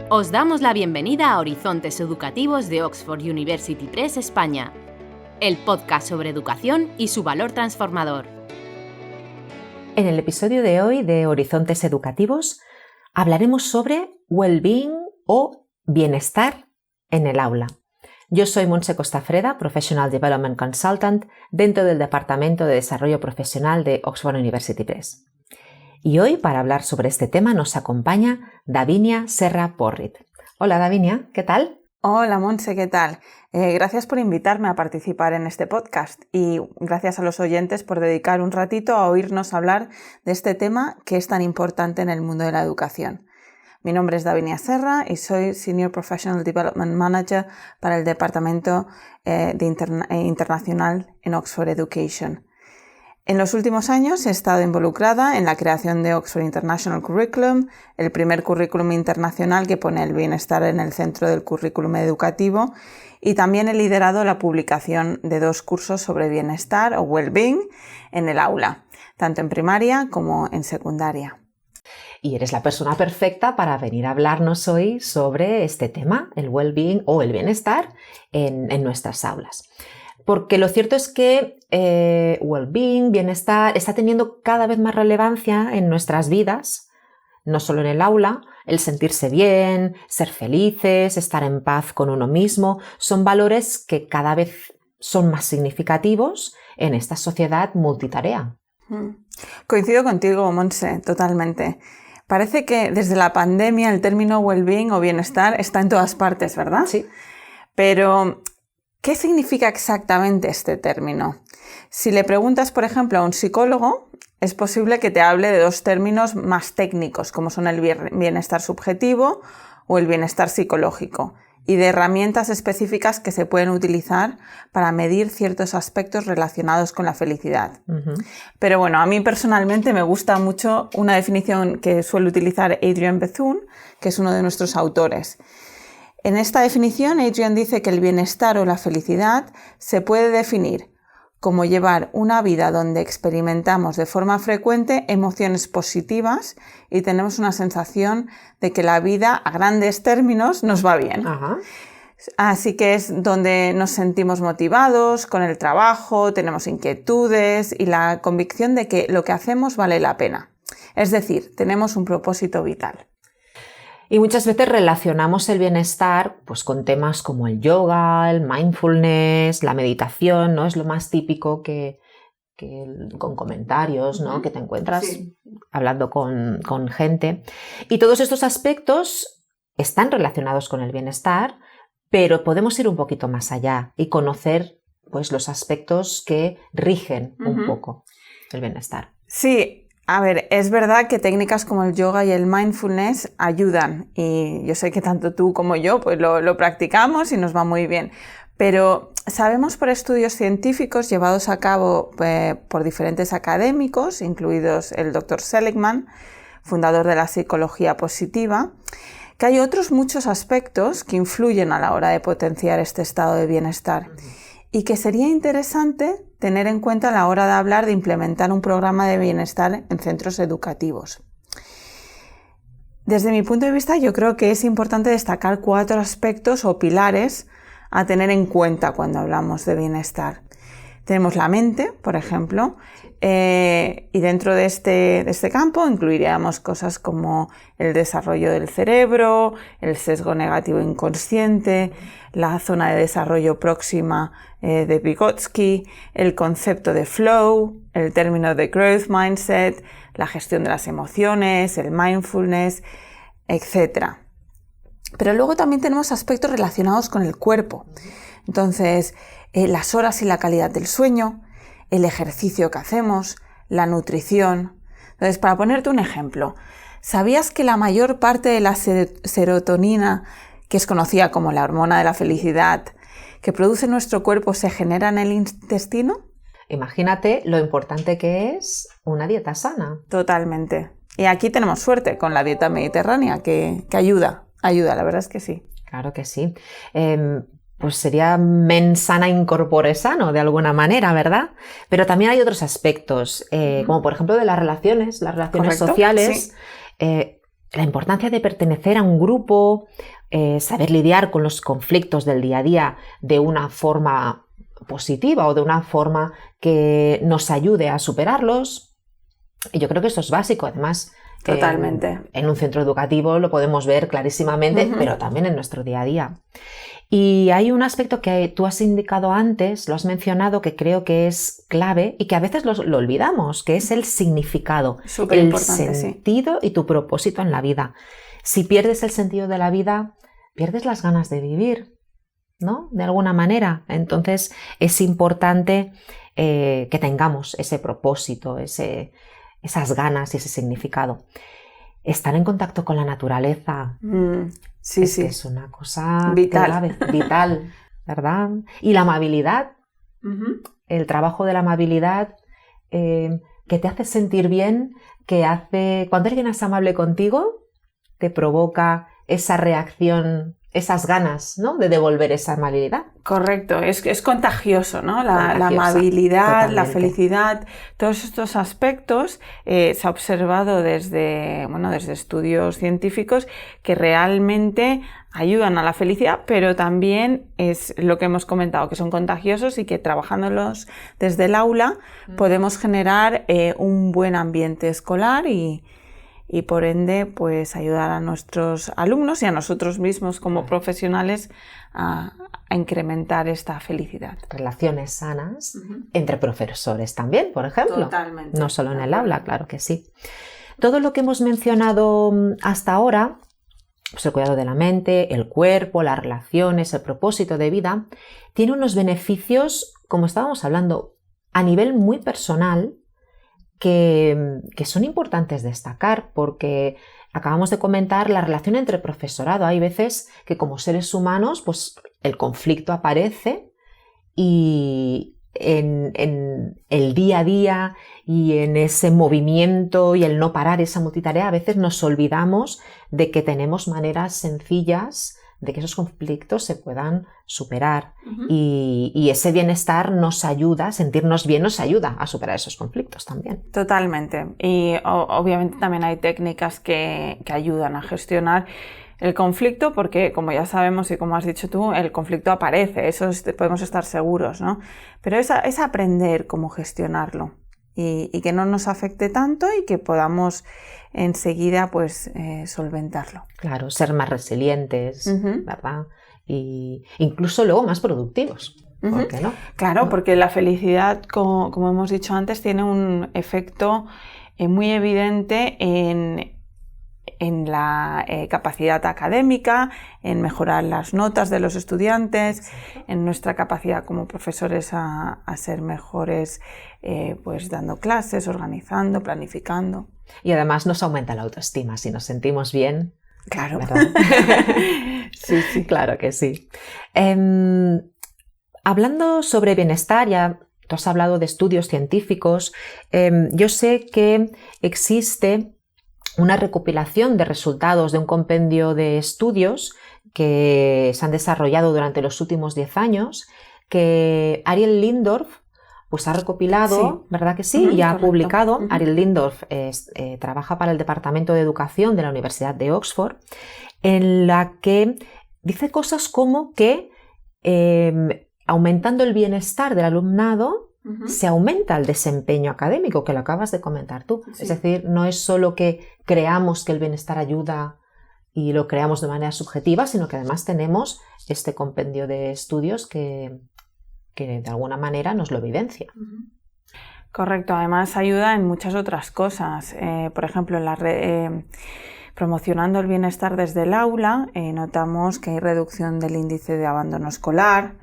Os damos la bienvenida a Horizontes Educativos de Oxford University Press España, el podcast sobre educación y su valor transformador. En el episodio de hoy de Horizontes Educativos hablaremos sobre well-being o bienestar en el aula. Yo soy Montse Costafreda, Professional Development Consultant dentro del Departamento de Desarrollo Profesional de Oxford University Press. Y hoy, para hablar sobre este tema, nos acompaña Davinia Serra Porrit. Hola Davinia, ¿qué tal? Hola Montse, ¿qué tal? Gracias por invitarme a participar en este podcast y gracias a los oyentes por dedicar un ratito a oírnos hablar de este tema que es tan importante en el mundo de la educación. Mi nombre es Davinia Serra y soy Senior Professional Development Manager para el Departamento Internacional en Oxford Education. En los últimos años he estado involucrada en la creación de Oxford International Curriculum, el primer currículum internacional que pone el bienestar en el centro del currículum educativo, y también he liderado la publicación de 2 cursos sobre bienestar o well-being en el aula, tanto en primaria como en secundaria. Y eres la persona perfecta para venir a hablarnos hoy sobre este tema, el well-being o el bienestar en nuestras aulas. Porque lo cierto es que well-being, bienestar, está teniendo cada vez más relevancia en nuestras vidas, no solo en el aula. El sentirse bien, ser felices, estar en paz con uno mismo, son valores que cada vez son más significativos en esta sociedad multitarea. Coincido contigo, Montse, totalmente. Parece que desde la pandemia el término well-being o bienestar está en todas partes, ¿verdad? Sí. Pero ¿qué significa exactamente este término? Si le preguntas, por ejemplo, a un psicólogo, es posible que te hable de 2 términos más técnicos, como son el bienestar subjetivo o el bienestar psicológico, y de herramientas específicas que se pueden utilizar para medir ciertos aspectos relacionados con la felicidad. Pero bueno, a mí personalmente me gusta mucho una definición que suele utilizar Adrian Bethune, que es uno de nuestros autores. En esta definición, Adrian dice que el bienestar o la felicidad se puede definir como llevar una vida donde experimentamos de forma frecuente emociones positivas y tenemos una sensación de que la vida, a grandes términos, nos va bien. Ajá. Así que es donde nos sentimos motivados con el trabajo, tenemos inquietudes y la convicción de que lo que hacemos vale la pena. Es decir, tenemos un propósito vital. Y muchas veces relacionamos el bienestar pues, con temas como el yoga, el mindfulness, la meditación, ¿no? Es lo más típico que con comentarios, ¿no? Que te encuentras hablando con gente. Y todos estos aspectos están relacionados con el bienestar, pero podemos ir un poquito más allá y conocer pues, los aspectos que rigen un poco el bienestar. Sí. A ver, es verdad que técnicas como el yoga y el mindfulness ayudan y yo sé que tanto tú como yo pues lo practicamos y nos va muy bien, pero sabemos por estudios científicos llevados a cabo por diferentes académicos, incluidos el Dr. Seligman, fundador de la psicología positiva, que hay otros muchos aspectos que influyen a la hora de potenciar este estado de bienestar y que sería interesante tener en cuenta a la hora de hablar de implementar un programa de bienestar en centros educativos. Desde mi punto de vista, yo creo que es importante destacar 4 aspectos o pilares a tener en cuenta cuando hablamos de bienestar. Tenemos la mente, por ejemplo, y dentro de este campo incluiríamos cosas como el desarrollo del cerebro, el sesgo negativo inconsciente, la zona de desarrollo próxima de Vygotsky, el concepto de flow, el término de growth mindset, la gestión de las emociones, el mindfulness, etc. Pero luego también tenemos aspectos relacionados con el cuerpo. Entonces, las horas y la calidad del sueño, el ejercicio que hacemos, la nutrición. Entonces, para ponerte un ejemplo, ¿sabías que la mayor parte de la serotonina, que es conocida como la hormona de la felicidad, que produce nuestro cuerpo se genera en el intestino? Imagínate lo importante que es una dieta sana. Totalmente. Y aquí tenemos suerte con la dieta mediterránea, que ayuda, la verdad es que sí. Claro que sí. Pues sería mens sana in corpore sano, de alguna manera, ¿verdad? Pero también hay otros aspectos, como por ejemplo de las relaciones Correcto, sociales. sí. la importancia de pertenecer a un grupo, saber lidiar con los conflictos del día a día de una forma positiva o de una forma que nos ayude a superarlos. Y yo creo que esto es básico, además. Totalmente. En un centro educativo lo podemos ver clarísimamente, pero también en nuestro día a día. Y hay un aspecto que tú has indicado antes, lo has mencionado, que creo que es clave y que a veces lo olvidamos, que es el significado, el sentido y tu propósito en la vida. Si pierdes el sentido de la vida, pierdes las ganas de vivir, ¿no? De alguna manera. Entonces es importante que tengamos ese propósito, esas ganas y ese significado. Estar en contacto con la naturaleza es una cosa clave, vital, ¿verdad? Y la amabilidad, el trabajo de la amabilidad que te hace sentir bien, cuando alguien es amable contigo, te provoca esa reacción, esas ganas, ¿no? De devolver esa amabilidad. Correcto, es contagioso, ¿no? La amabilidad, totalmente. La felicidad, todos estos aspectos se ha observado desde estudios científicos que realmente ayudan a la felicidad, pero también es lo que hemos comentado, que son contagiosos y que trabajándolos desde el aula podemos generar un buen ambiente escolar y por ende pues ayudar a nuestros alumnos y a nosotros mismos como profesionales a incrementar esta felicidad. Relaciones sanas entre profesores también, por ejemplo. Totalmente. No solo en el aula, claro que sí. Todo lo que hemos mencionado hasta ahora, pues el cuidado de la mente, el cuerpo, las relaciones, el propósito de vida, tiene unos beneficios, como estábamos hablando, a nivel muy personal, que son importantes destacar, porque acabamos de comentar la relación entre profesorado. Hay veces que como seres humanos pues el conflicto aparece y en el día a día y en ese movimiento y el no parar, esa multitarea, a veces nos olvidamos de que tenemos maneras sencillas de que esos conflictos se puedan superar y ese bienestar nos ayuda, sentirnos bien nos ayuda a superar esos conflictos también. Totalmente. Y obviamente también hay técnicas que ayudan a gestionar el conflicto porque, como ya sabemos y como has dicho tú, el conflicto aparece, eso podemos estar seguros, ¿no? Pero es aprender cómo gestionarlo y que no nos afecte tanto y que podamos enseguida pues solventarlo. Claro, ser más resilientes, ¿verdad? Y incluso luego más productivos. ¿Por qué no? Claro, porque la felicidad, como hemos dicho antes, tiene un efecto muy evidente en la capacidad académica, en mejorar las notas de los estudiantes, en nuestra capacidad como profesores a ser mejores pues dando clases, organizando, planificando. Y además nos aumenta la autoestima si nos sentimos bien. Claro. ¿Verdad? Sí, claro que sí. Hablando sobre bienestar, ya tú has hablado de estudios científicos. Yo sé que existe una recopilación de resultados de un compendio de estudios que se han desarrollado durante los últimos 10 años, que Ariel Lindorff pues ha recopilado, sí. ¿Verdad que sí? Y ha correcto. Publicado. Ariel Lindorff trabaja para el Departamento de Educación de la Universidad de Oxford, en la que dice cosas como que aumentando el bienestar del alumnado, se aumenta el desempeño académico, que lo acabas de comentar tú. Sí. Es decir, no es solo que creamos que el bienestar ayuda y lo creamos de manera subjetiva, sino que además tenemos este compendio de estudios que de alguna manera nos lo evidencia. Correcto, además ayuda en muchas otras cosas. Por ejemplo, promocionando el bienestar desde el aula, notamos que hay reducción del índice de abandono escolar.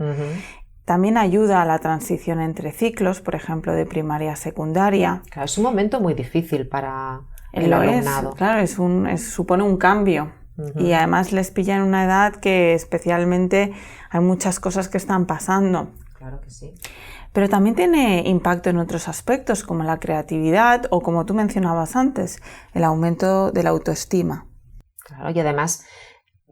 También ayuda a la transición entre ciclos, por ejemplo, de primaria a secundaria. Claro, es un momento muy difícil para el alumnado. Claro, supone un cambio. Y además les pilla en una edad que especialmente hay muchas cosas que están pasando. Claro que sí. Pero también tiene impacto en otros aspectos, como la creatividad o, como tú mencionabas antes, el aumento de la autoestima. Claro, y además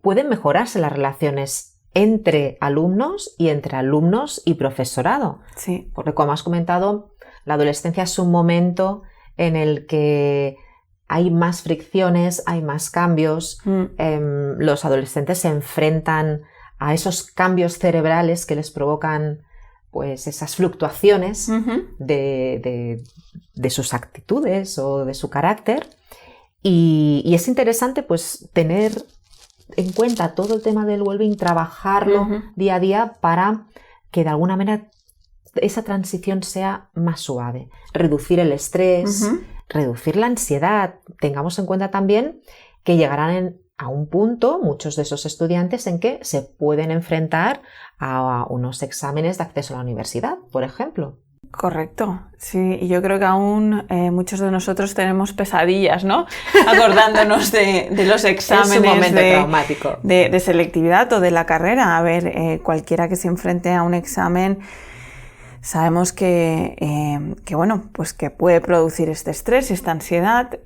pueden mejorarse las relaciones entre alumnos y profesorado. Sí. Porque, como has comentado, la adolescencia es un momento en el que hay más fricciones, hay más cambios, los adolescentes se enfrentan a esos cambios cerebrales que les provocan pues esas fluctuaciones de sus actitudes o de su carácter, y es interesante pues tener en cuenta todo el tema del well-being, trabajarlo día a día para que de alguna manera esa transición sea más suave, reducir el estrés, reducir la ansiedad. Tengamos en cuenta también que llegarán a un punto muchos de esos estudiantes en que se pueden enfrentar a unos exámenes de acceso a la universidad, por ejemplo. Correcto, sí, y yo creo que aún muchos de nosotros tenemos pesadillas, ¿no? Acordándonos de los exámenes, es un momento traumático. De selectividad o de la carrera. A ver, cualquiera que se enfrente a un examen, sabemos que bueno, pues que puede producir este estrés y esta ansiedad,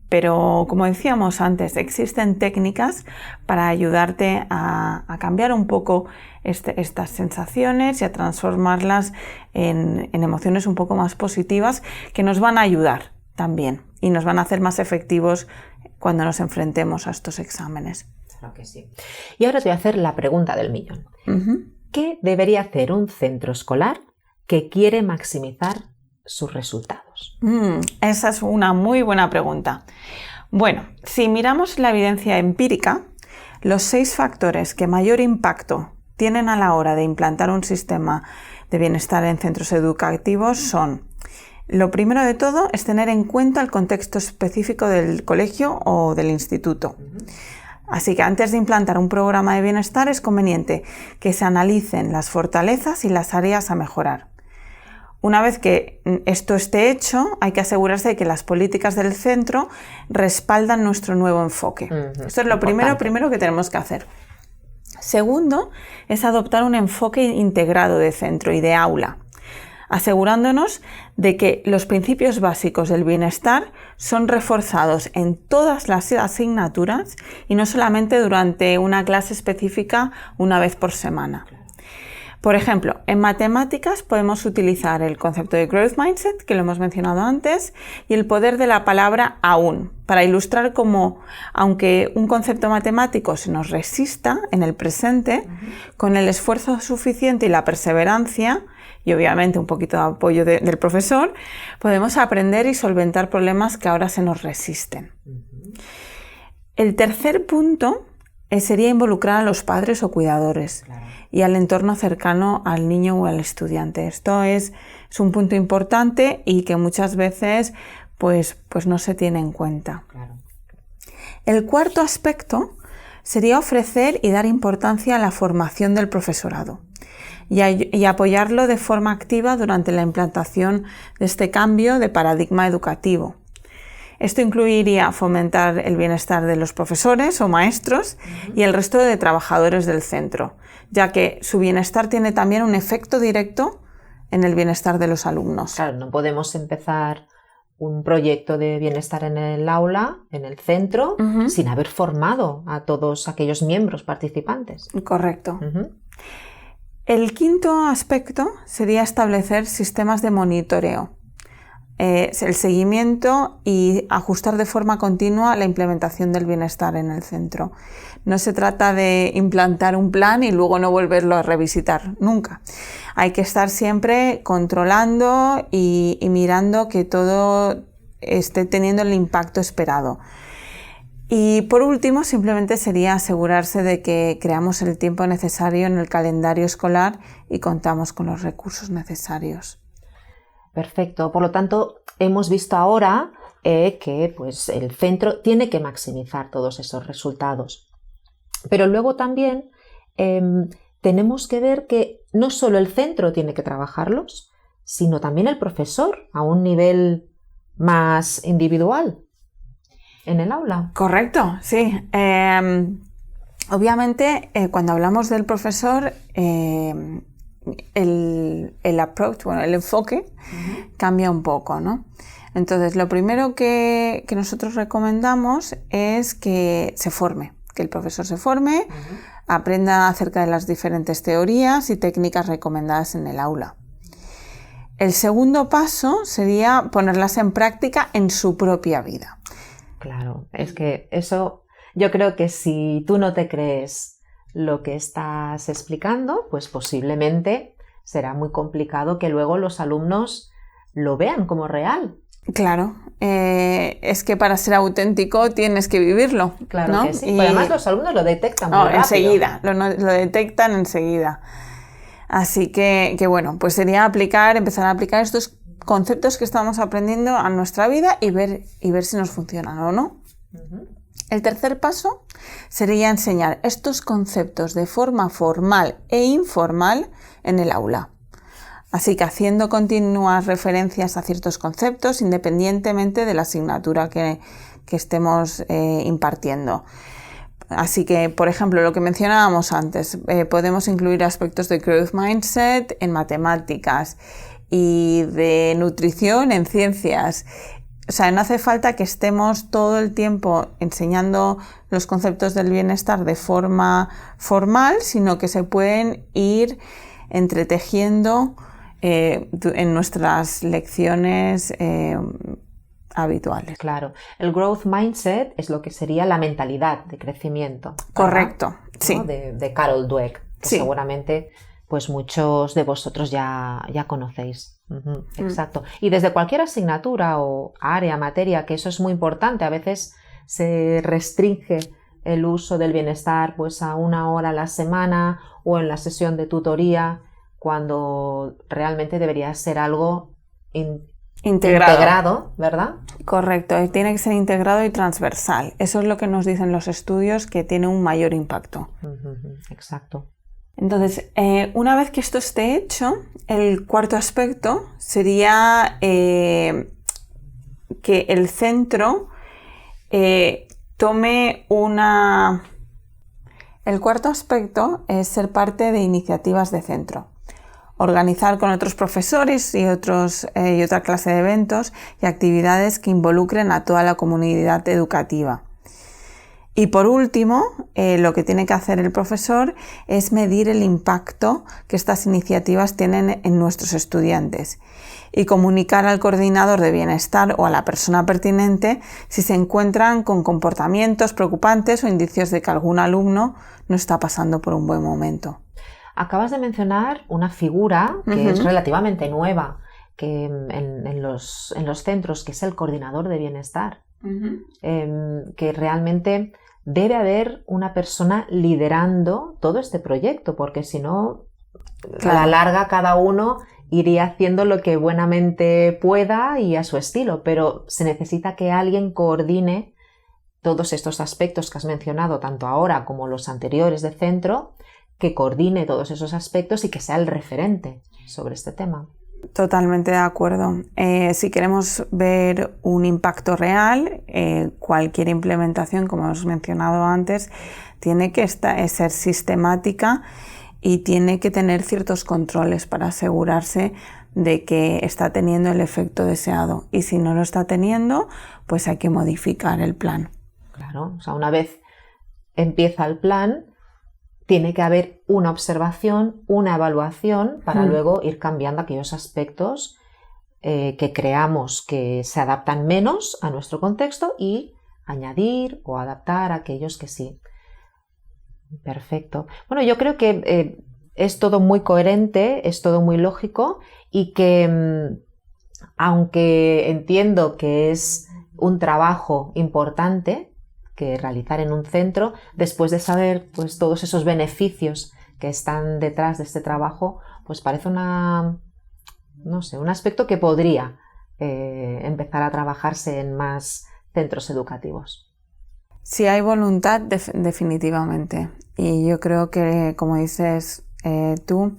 pero como decíamos antes, existen técnicas para ayudarte a cambiar un poco estas sensaciones y a transformarlas en emociones un poco más positivas, que nos van a ayudar también y nos van a hacer más efectivos cuando nos enfrentemos a estos exámenes. Claro que sí. Y ahora te voy a hacer la pregunta del millón. ¿Qué debería hacer un centro escolar que quiere maximizar sus resultados? Esa es una muy buena pregunta. Bueno, si miramos la evidencia empírica, los 6 factores que mayor impacto tienen a la hora de implantar un sistema de bienestar en centros educativos son: lo primero de todo es tener en cuenta el contexto específico del colegio o del instituto. Así que antes de implantar un programa de bienestar es conveniente que se analicen las fortalezas y las áreas a mejorar. Una vez que esto esté hecho, hay que asegurarse de que las políticas del centro respaldan nuestro nuevo enfoque. Esto es lo primero que tenemos que hacer. Segundo, es adoptar un enfoque integrado de centro y de aula, asegurándonos de que los principios básicos del bienestar son reforzados en todas las asignaturas y no solamente durante una clase específica una vez por semana. Por ejemplo, en matemáticas podemos utilizar el concepto de Growth Mindset, que lo hemos mencionado antes, y el poder de la palabra aún, para ilustrar cómo, aunque un concepto matemático se nos resista en el presente, con el esfuerzo suficiente y la perseverancia, y obviamente un poquito de apoyo del profesor, podemos aprender y solventar problemas que ahora se nos resisten. El tercer punto sería involucrar a los padres o cuidadores y al entorno cercano al niño o al estudiante. Esto es un punto importante y que muchas veces pues no se tiene en cuenta. El cuarto aspecto sería ofrecer y dar importancia a la formación del profesorado y apoyarlo de forma activa durante la implantación de este cambio de paradigma educativo. Esto incluiría fomentar el bienestar de los profesores o maestros y el resto de trabajadores del centro, ya que su bienestar tiene también un efecto directo en el bienestar de los alumnos. Claro, no podemos empezar un proyecto de bienestar en el aula, en el centro, sin haber formado a todos aquellos miembros participantes. Correcto. El quinto aspecto sería establecer sistemas de monitoreo, el seguimiento y ajustar de forma continua la implementación del bienestar en el centro. No se trata de implantar un plan y luego no volverlo a revisitar nunca. Hay que estar siempre controlando y mirando que todo esté teniendo el impacto esperado. Y por último, simplemente sería asegurarse de que creamos el tiempo necesario en el calendario escolar y contamos con los recursos necesarios. Perfecto. Por lo tanto, hemos visto ahora que pues, el centro tiene que maximizar todos esos resultados. Pero luego también tenemos que ver que no solo el centro tiene que trabajarlos, sino también el profesor a un nivel más individual en el aula. Correcto, sí. Obviamente, cuando hablamos del profesor, el approach, bueno, el enfoque cambia un poco, ¿no? Entonces, lo primero que nosotros recomendamos es que se forme, que el profesor se forme, aprenda acerca de las diferentes teorías y técnicas recomendadas en el aula. El segundo paso sería ponerlas en práctica en su propia vida. Claro, es que eso, yo creo que si tú no te crees lo que estás explicando, pues posiblemente será muy complicado que luego los alumnos lo vean como real. Claro, es que para ser auténtico tienes que vivirlo. Claro, ¿no? que sí. Pero además los alumnos lo detectan muy rápido. Enseguida, lo detectan enseguida. Así que bueno, pues sería empezar a aplicar estos conceptos que estamos aprendiendo a nuestra vida y ver si nos funcionan o no. Uh-huh. El tercer paso sería enseñar estos conceptos de forma formal e informal en el aula. Así que haciendo continuas referencias a ciertos conceptos independientemente de la asignatura que estemos impartiendo. Así que, por ejemplo, lo que mencionábamos antes, podemos incluir aspectos de Growth Mindset en matemáticas y de nutrición en ciencias. O sea, no hace falta que estemos todo el tiempo enseñando los conceptos del bienestar de forma formal, sino que se pueden ir entretejiendo en nuestras lecciones habituales. Claro, el growth mindset es lo que sería la mentalidad de crecimiento. ¿verdad? Correcto, ¿no? sí. De Carol Dweck, que sí. Seguramente pues muchos de vosotros ya conocéis. Uh-huh, exacto. Y desde cualquier asignatura o área, materia, que eso es muy importante, a veces se restringe el uso del bienestar pues a 1 hora a la semana o en la sesión de tutoría, cuando realmente debería ser algo integrado, ¿verdad? Correcto, tiene que ser integrado y transversal. Eso es lo que nos dicen los estudios, que tiene un mayor impacto. Exacto. Entonces, una vez que esto esté hecho, el cuarto aspecto sería que el centro tome una... El cuarto aspecto es ser parte de iniciativas de centro. Organizar con otros profesores y otra clase de eventos y actividades que involucren a toda la comunidad educativa. Y por último, lo que tiene que hacer el profesor es medir el impacto que estas iniciativas tienen en nuestros estudiantes y comunicar al coordinador de bienestar o a la persona pertinente si se encuentran con comportamientos preocupantes o indicios de que algún alumno no está pasando por un buen momento. Acabas de mencionar una figura que es relativamente nueva que en los centros, que es el coordinador de bienestar, que realmente debe haber una persona liderando todo este proyecto, porque si no, a la larga cada uno iría haciendo lo que buenamente pueda y a su estilo, pero se necesita que alguien coordine todos estos aspectos que has mencionado, tanto ahora como los anteriores de centro, que coordine todos esos aspectos y que sea el referente sobre este tema. Totalmente de acuerdo. Si queremos ver un impacto real, cualquier implementación, como hemos mencionado antes, tiene que ser sistemática y tiene que tener ciertos controles para asegurarse de que está teniendo el efecto deseado. Y si no lo está teniendo, pues hay que modificar el plan. Claro, o sea, una vez empieza el plan, tiene que haber una observación, una evaluación para luego ir cambiando aquellos aspectos que creamos que se adaptan menos a nuestro contexto y añadir o adaptar aquellos que sí. Perfecto. Bueno, yo creo que es todo muy coherente, es todo muy lógico y que aunque entiendo que es un trabajo importante que realizar en un centro, después de saber pues todos esos beneficios que están detrás de este trabajo, pues parece un aspecto que podría empezar a trabajarse en más centros educativos. Si hay voluntad, definitivamente. Y yo creo que, como dices tú,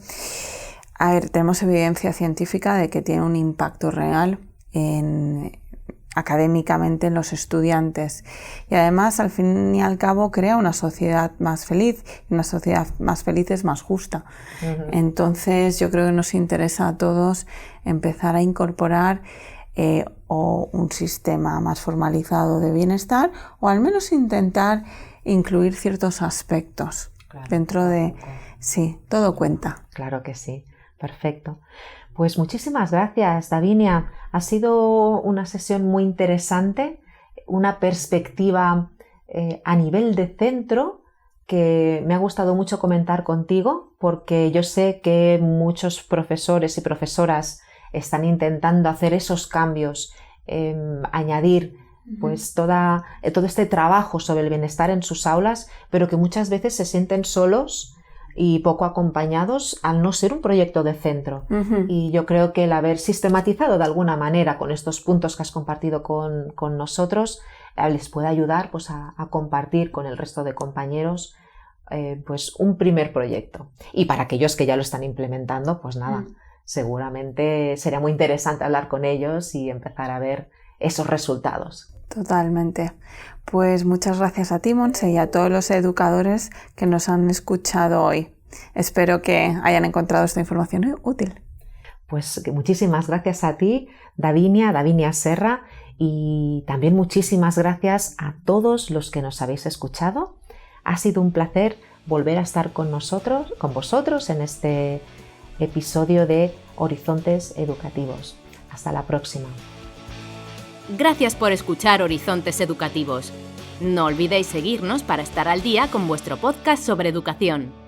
tenemos evidencia científica de que tiene un impacto real académicamente en los estudiantes y además al fin y al cabo crea una sociedad más feliz y una sociedad más feliz es más justa. Entonces yo creo que nos interesa a todos empezar a incorporar o un sistema más formalizado de bienestar o al menos intentar incluir ciertos aspectos dentro de... Sí, todo cuenta. Claro que sí, perfecto. Pues muchísimas gracias, Davinia. Ha sido una sesión muy interesante. una perspectiva a nivel de centro que me ha gustado mucho comentar contigo, porque yo sé que muchos profesores y profesoras están intentando hacer esos cambios, añadir pues todo este trabajo sobre el bienestar en sus aulas, pero que muchas veces se sienten solos y poco acompañados al no ser un proyecto de centro. Y yo creo que el haber sistematizado de alguna manera con estos puntos que has compartido con nosotros les puede ayudar pues, a compartir con el resto de compañeros pues un primer proyecto. Y para aquellos que ya lo están implementando, pues nada, seguramente sería muy interesante hablar con ellos y empezar a ver esos resultados. Totalmente. Pues muchas gracias a ti, Montse, y a todos los educadores que nos han escuchado hoy. Espero que hayan encontrado esta información útil. Pues muchísimas gracias a ti, Davinia Serra, y también muchísimas gracias a todos los que nos habéis escuchado. Ha sido un placer volver a estar con vosotros en este episodio de Horizontes Educativos. Hasta la próxima. Gracias por escuchar Horizontes Educativos. No olvidéis seguirnos para estar al día con vuestro podcast sobre educación.